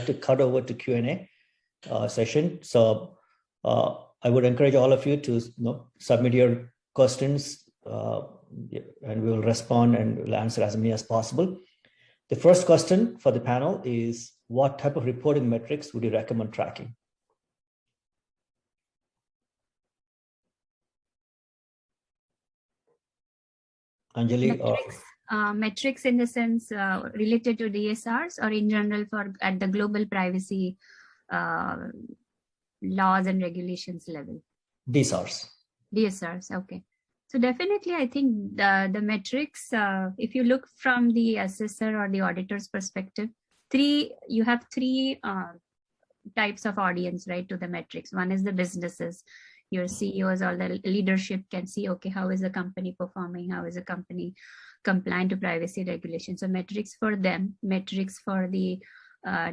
like to cut over to Q&A session. So I would encourage all of you to submit your questions and we will respond and we'll answer as many as possible. The first question for the panel is, what type of reporting metrics would you recommend tracking? Anjali? Metrics in the sense related to DSRs or in general at the global privacy laws and regulations level? DSRs. DSRs, okay. So definitely, I think the metrics, if you look from the assessor or the auditor's perspective, you have three types of audience, right, to the metrics. One is the businesses. Your CEOs or the leadership can see, okay, how is the company performing? How is the company compliant to privacy regulations? So metrics for them, metrics for the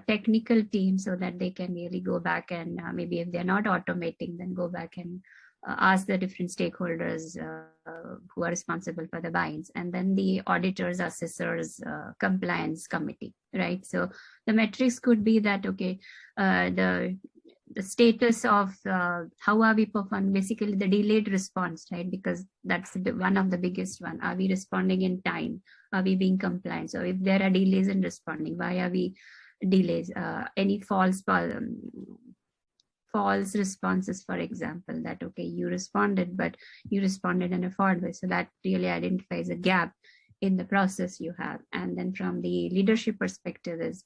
technical team, so that they can really go back and maybe if they're not automating, then go back and ask the different stakeholders who are responsible for the buy-ins, and then the auditors, assessors, compliance committee, right? So the metrics could be that, okay, the status of how are we performing, basically the delayed response, right? Because that's one of the biggest one. Are we responding in time? Are we being compliant? So if there are delays in responding, why are we delays? Any false responses, for example, that, okay, you responded, but you responded in a false way. So that really identifies a gap in the process you have. And then from the leadership perspective is,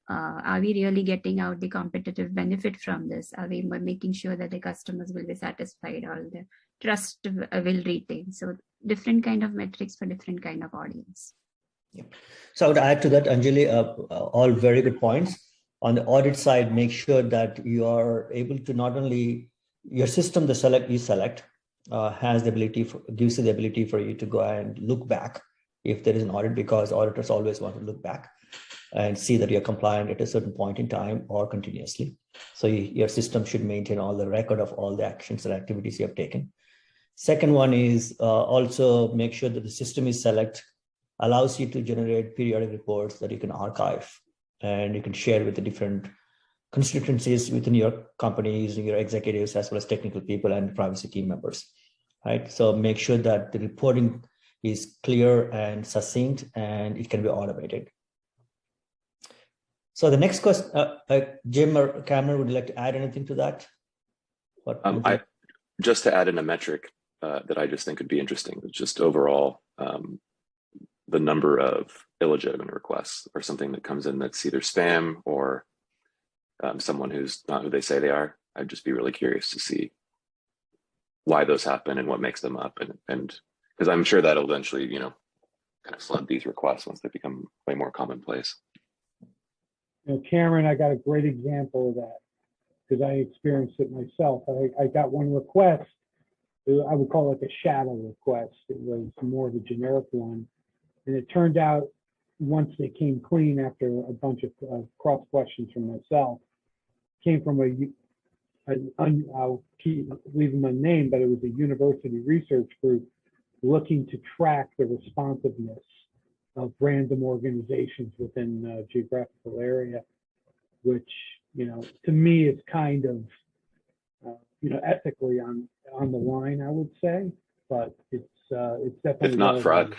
are we really getting out the competitive benefit from this? Are we making sure that the customers will be satisfied or the trust will retain? So different kind of metrics for different kind of audience. Yeah. So I would add to that, Anjali, all very good points. On the audit side, make sure that you are able to not only, your system, the you select, has the ability, gives you the ability for you to go and look back if there is an audit, because auditors always want to look back and see that you're compliant at a certain point in time or continuously. So your system should maintain all the record of all the actions and activities you have taken. Second one is also make sure that the system is select allows you to generate periodic reports that you can archive and you can share with the different constituencies within your company using your executives as well as technical people and privacy team members, right? So make sure that the reporting is clear and succinct and it can be automated. So the next question, Jim or Cameron, would you like to add anything to that? Just to add in a metric that I just think would be interesting, just overall, the number of illegitimate requests or something that comes in that's either spam or someone who's not who they say they are. I'd just be really curious to see why those happen and what makes them up, and because I'm sure that'll eventually, kind of flood these requests once they become way more commonplace. Cameron, I got a great example of that because I experienced it myself. I got one request. I would call it a shadow request. It was more of a generic one. And it turned out once they came clean after a bunch of cross questions from myself, came from I'll leave them unnamed, but it was a university research group looking to track the responsiveness of random organizations within a geographical area, which, to me is kind of, ethically on the line, I would say, but it's definitely if not fraud.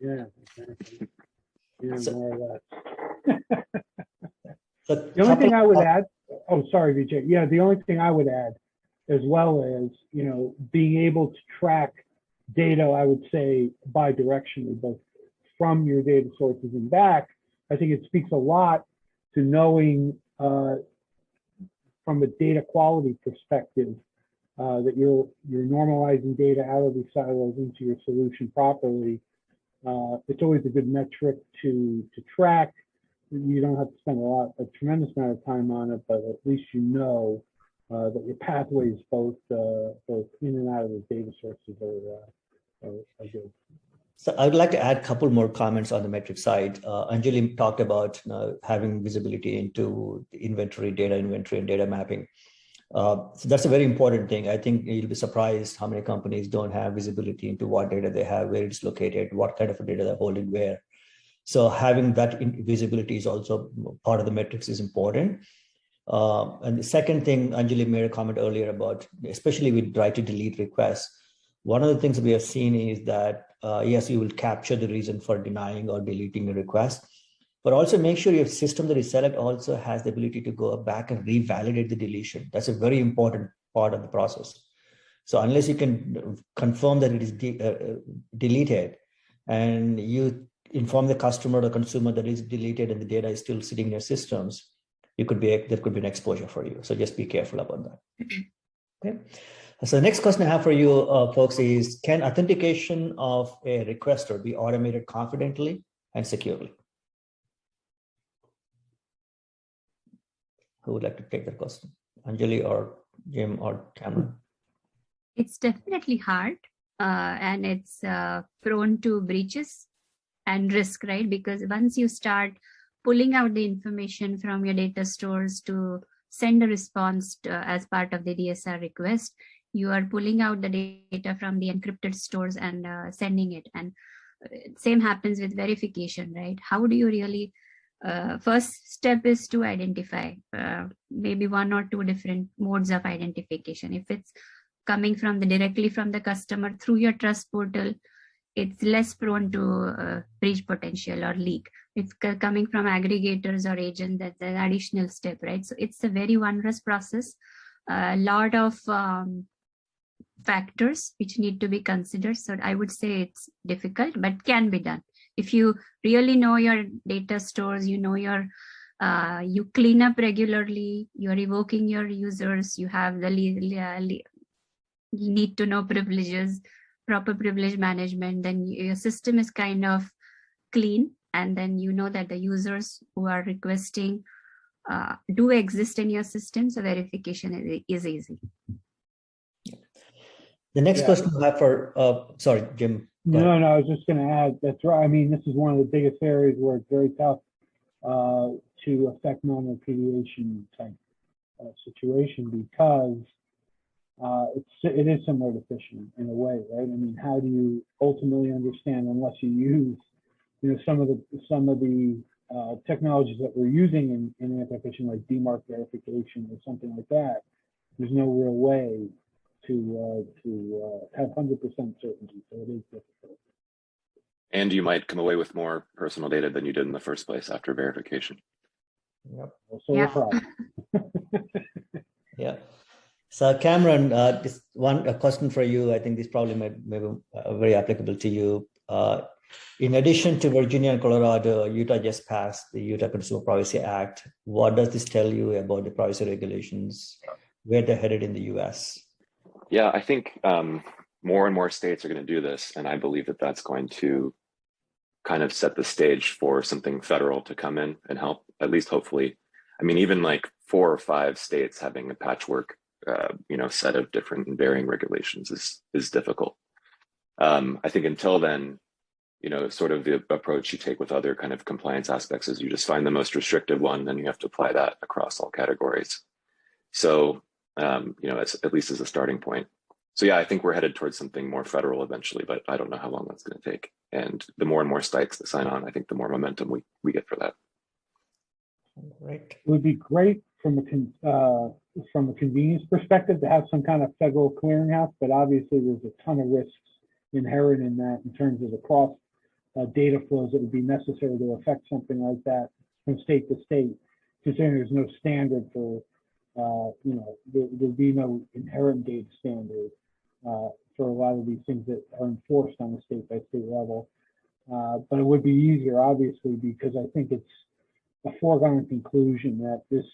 Yeah, exactly. More or less. The only thing I would add, sorry, Vijay. Yeah, the only thing I would add, as well as, being able to track data, I would say bi-directionally, both from your data sources and back. I think it speaks a lot to knowing from a data quality perspective that you're normalizing data out of these silos into your solution properly. It's always a good metric to track. You don't have to spend a tremendous amount of time on it, but at least that your pathways both in and out of the data sources are good. So I would like to add a couple more comments on the metric side. Anjali talked about having visibility into the inventory and data mapping. So that's a very important thing. I think you'll be surprised how many companies don't have visibility into what data they have, where it's located, what kind of data they're holding where. So having that visibility is also part of the metrics is important. And the second thing, Anjali made a comment earlier about, especially with write to delete requests, one of the things we have seen is that, yes, you will capture the reason for denying or deleting a request, but also make sure your system that you select also has the ability to go back and revalidate the deletion. That's a very important part of the process. So unless you can confirm that it is deleted and you inform the customer or consumer that it's deleted and the data is still sitting in your systems, there could be an exposure for you. So just be careful about that. Okay. So the next question I have for you folks is, can authentication of a requester be automated confidently and securely? Who would like to take that question? Anjali or Jim or Cameron? It's definitely hard, and it's prone to breaches and risk, right? Because once you start pulling out the information from your data stores to send a response as part of the DSR request, you are pulling out the data from the encrypted stores and sending it. And same happens with verification, right? How do you really, first step is to identify maybe one or two different modes of identification. If it's coming from directly from the customer through your trust portal, it's less prone to breach potential or leak. It's coming from aggregators or agents, that's an additional step, right? So it's a very onerous process. A lot of factors which need to be considered. So I would say it's difficult, but can be done. If you really know your data stores, you know your, you clean up regularly, you're revoking your users, you have the you need to know privileges, proper privilege management, then your system is kind of clean. And then you know that the users who are requesting do exist in your system. So verification is easy. The next question I have for, sorry, Jim. No, I was just going to add, that's right. I mean, this is one of the biggest areas where it's very tough to affect non-repudiation type situation, because it is similar to phishing in a way, right? I mean, how do you ultimately understand, unless you use, you know, some of the technologies that we're using in anti-phishing, like DMARC verification or something like that? There's no real way to have 100% certainty, so it is difficult. And you might come away with more personal data than you did in the first place after verification. Yep. So Yeah. So Cameron, this a question for you. I think this probably maybe very applicable to you. In addition to Virginia and Colorado, Utah just passed the Utah Consumer Privacy Act. What does this tell you about the privacy regulations, where they're headed in the US? Yeah, I think more and more states are going to do this. And I believe that that's going to kind of set the stage for something federal to come in and help, at least hopefully. I mean, even like 4 or 5 states having a patchwork set of different and varying regulations is difficult. I think until then, sort of the approach you take with other kind of compliance aspects is you just find the most restrictive one, then you have to apply that across all categories. So, at least as a starting point. So yeah, I think we're headed towards something more federal eventually, but I don't know how long that's going to take. And the more and more states that sign on, I think the more momentum we get for that. Right. It would be great from a convenience perspective to have some kind of federal clearinghouse, but obviously there's a ton of risks inherent in that in terms of the cross data flows that would be necessary to affect something like that from state to state, considering there's no standard for, there'd be no inherent data standard for a lot of these things that are enforced on a state-by-state level. But it would be easier, obviously, because I think it's a foregone conclusion that this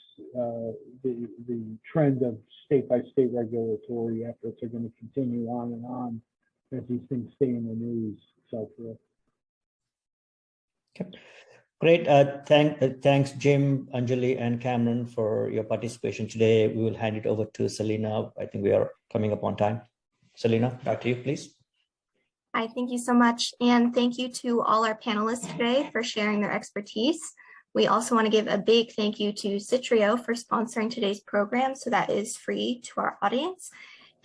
the trend of state-by-state regulatory efforts are going to continue on and on as these things stay in the news. So forth. Okay. Great. Thanks, Jim, Anjali, and Cameron for your participation today. We will hand it over to Selena. I think we are coming up on time. Selena, back to you, please. Hi, thank you so much. And thank you to all our panelists today for sharing their expertise. We also want to give a big thank you to CYTRIO for sponsoring today's program, so that is free to our audience.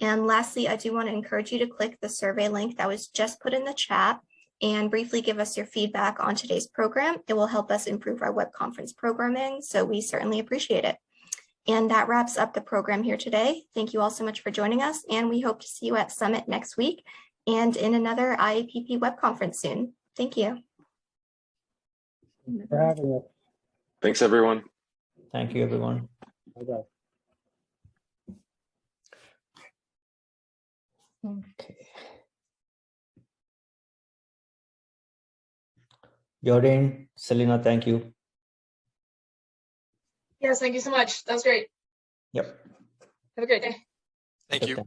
And lastly, I do want to encourage you to click the survey link that was just put in the chat and briefly give us your feedback on today's program. It will help us improve our web conference programming, so we certainly appreciate it. And that wraps up the program here today. Thank you all so much for joining us, and we hope to see you at Summit next week and in another IAPP web conference soon. Thank you. Thanks for having us. Thanks, everyone. Thank you, everyone. Bye-bye. Okay. Jordan, Selena, thank you. Yes, thank you so much. That was great. Yep. Have a great day. Thank you. Good.